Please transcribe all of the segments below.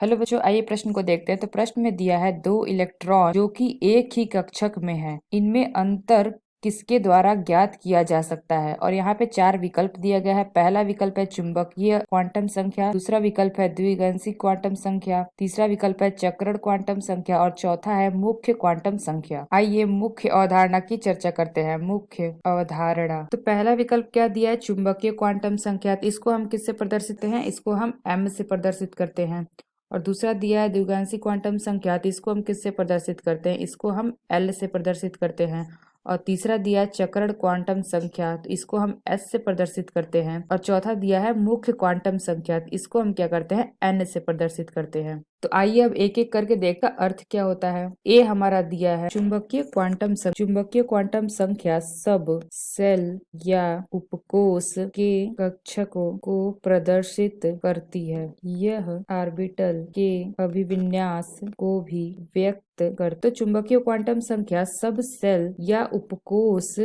Hello बच्चों, आइए प्रश्न को देखते हैं। तो प्रश्न में दिया है दो इलेक्ट्रॉन जो कि एक ही कक्षक में हैं, इनमें अंतर किसके द्वारा ज्ञात किया जा सकता है। और यहाँ पे चार विकल्प दिया गया है। पहला विकल्प है चुंबकीय क्वांटम संख्या, दूसरा विकल्प है द्विगांशी क्वांटम संख्या, तीसरा विकल्प है चक्रण क्वांटम संख्या और चौथा है मुख्य क्वांटम संख्या। आइए मुख्य अवधारणा की चर्चा करते हैं। मुख्य अवधारणा, तो पहला विकल्प क्या दिया है, चुंबकीय क्वांटम संख्या। तो इसको हम किससे प्रदर्शित हैं, इसको हम m से प्रदर्शित करते हैं। और दूसरा दिया है द्विगांशी क्वांटम संख्या, तो इसको हम किससे प्रदर्शित करते हैं, इसको हम L से प्रदर्शित करते हैं। और तीसरा दिया है चक्रण क्वांटम संख्या, तो इसको हम S से प्रदर्शित करते हैं। और चौथा दिया है मुख्य क्वांटम संख्या, तो इसको हम क्या करते हैं, N से प्रदर्शित करते हैं। तो आइए अब एक एक करके देखते हैं अर्थ क्या होता है। ए हमारा दिया है चुंबकीय क्वांटम संख्या। चुंबकीय क्वांटम संख्या सब सेल या उपकोष के कक्षकों को प्रदर्शित करती है। यह ऑर्बिटल के अभिविन्यास को भी व्यक्त कर। तो चुंबकीय क्वांटम संख्या सब सेल या उपकोष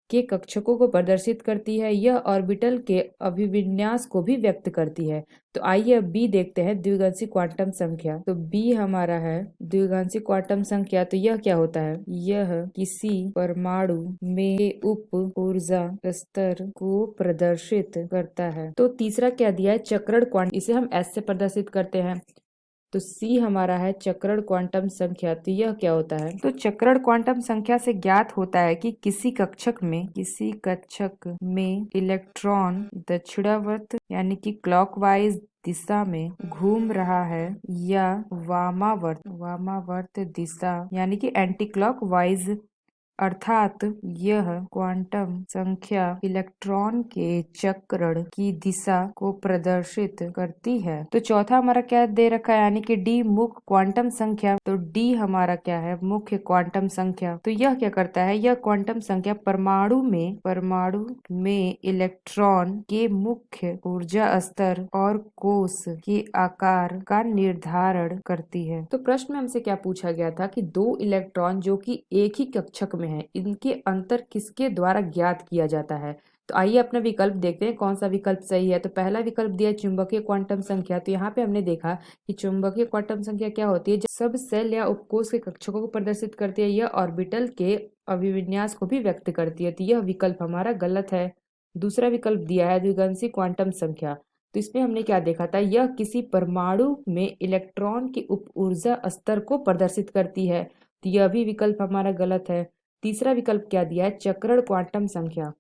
के कक्षकों को प्रदर्शित करती है। यह ऑर्बिटल के अभिविन्यास को भी व्यक्त करती है। तो आइए अब बी देखते हैं, द्विगांशी क्वांटम संख्या। तो बी हमारा है द्विगांशी क्वांटम संख्या। तो यह क्या होता है, यह किसी परमाणु में उप ऊर्जा स्तर को प्रदर्शित करता है। तो तीसरा क्या दिया है, चक्रण क्वांटम, इसे हम एस से प्रदर्शित करते हैं। तो सी हमारा है चक्रण क्वांटम संख्या। तो यह क्या होता है, तो चक्रण क्वांटम संख्या से ज्ञात होता है कि किसी कक्षक में इलेक्ट्रॉन दक्षिणावर्त यानी कि क्लॉकवाइज दिशा में घूम रहा है या वामावर्त दिशा यानी कि एंटी क्लॉकवाइज, अर्थात यह क्वांटम संख्या इलेक्ट्रॉन के चक्रण की दिशा को प्रदर्शित करती है। तो चौथा हमारा क्या दे रखा है, यानी कि डी मुख्य क्वांटम संख्या। तो डी हमारा क्या है, मुख्य क्वांटम संख्या। तो यह क्या करता है, यह क्वांटम संख्या परमाणु में इलेक्ट्रॉन के मुख्य ऊर्जा स्तर और कोश के आकार का निर्धारण करती है। तो प्रश्न में हमसे क्या पूछा गया था कि दो इलेक्ट्रॉन जो कि एक ही कक्षक में है, इनके अंतर किसके द्वारा ज्ञात किया जाता है। तो आइए अपना विकल्प देखते हैं कौन सा विकल्प सही है। तो पहला विकल्प दिया चुंबकीय क्वांटम संख्या। तो यहाँ पे हमने देखा कि चुंबकीय क्वांटम संख्या क्या होती है, जब सब सेल या उपकोष के कक्षकों को प्रदर्शित करती है। यह ऑर्बिटल के अभिविन्यास को भी व्यक्त करती है। तो यह विकल्प हमारा गलत है। दूसरा विकल्प दिया है द्विगांशी क्वांटम संख्या। तो इसमें हमने क्या देखा था, यह किसी परमाणु में इलेक्ट्रॉन के उप ऊर्जा स्तर को प्रदर्शित करती है। तो यह भी विकल्प हमारा गलत है। तीसरा विकल्प क्या दिया है, चक्रण क्वांटम संख्या।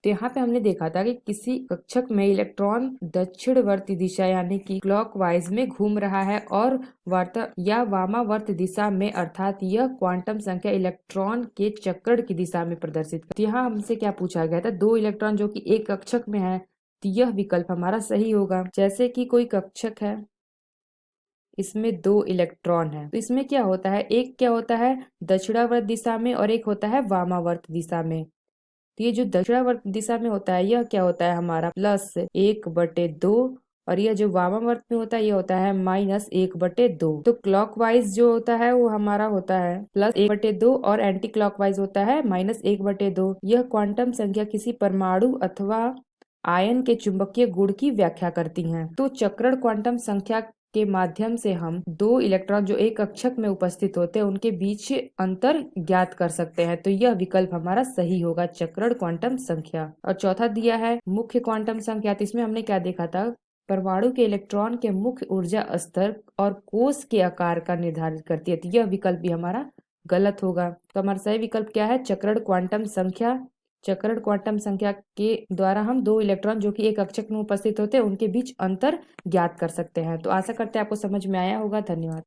तो यहाँ पे हमने देखा था कि किसी कक्षक में इलेक्ट्रॉन दक्षिणवर्ती दिशा यानी कि क्लॉकवाइज में घूम रहा है और वार्ता या वामावर्त दिशा में, अर्थात यह क्वांटम संख्या इलेक्ट्रॉन के चक्रण की दिशा में प्रदर्शित करती है। यहाँ हमसे क्या पूछा गया था, दो इलेक्ट्रॉन जो कि एक कक्षक में है। तो यह विकल्प हमारा सही होगा। जैसे कि कोई कक्षक है, इसमें दो इलेक्ट्रॉन है, तो इसमें क्या होता है, एक क्या होता है दक्षिणावर्त दिशा में और एक होता है वामावर्त दिशा में। तो ये जो दक्षिणावर्त दिशा में होता है, यह क्या होता है हमारा +1/2, और यह जो वामावर्त में होता है ये होता है -1/2। तो क्लॉकवाइज जो होता है वो हमारा होता है +1/2 और एंटी क्लॉकवाइज होता है -1/2। यह क्वांटम संख्या किसी परमाणु अथवा आयन के चुंबकीय गुण की व्याख्या करती हैं। तो चक्रण क्वांटम संख्या के माध्यम से हम दो इलेक्ट्रॉन जो एक कक्षक में उपस्थित होते हैं उनके बीच अंतर ज्ञात कर सकते हैं। तो यह विकल्प हमारा सही होगा, चक्रण क्वांटम संख्या। और चौथा दिया है मुख्य क्वांटम संख्या। तो इसमें हमने क्या देखा था, परमाणु के इलेक्ट्रॉन के मुख्य ऊर्जा स्तर और कोश के आकार का निर्धारित करती है। तो यह विकल्प भी हमारा गलत होगा। तो हमारा सही विकल्प क्या है, चक्रण क्वांटम संख्या। चक्रण क्वांटम संख्या के द्वारा हम दो इलेक्ट्रॉन जो कि एक कक्षक में उपस्थित होते हैं उनके बीच अंतर ज्ञात कर सकते हैं। तो आशा करते हैं आपको समझ में आया होगा। धन्यवाद।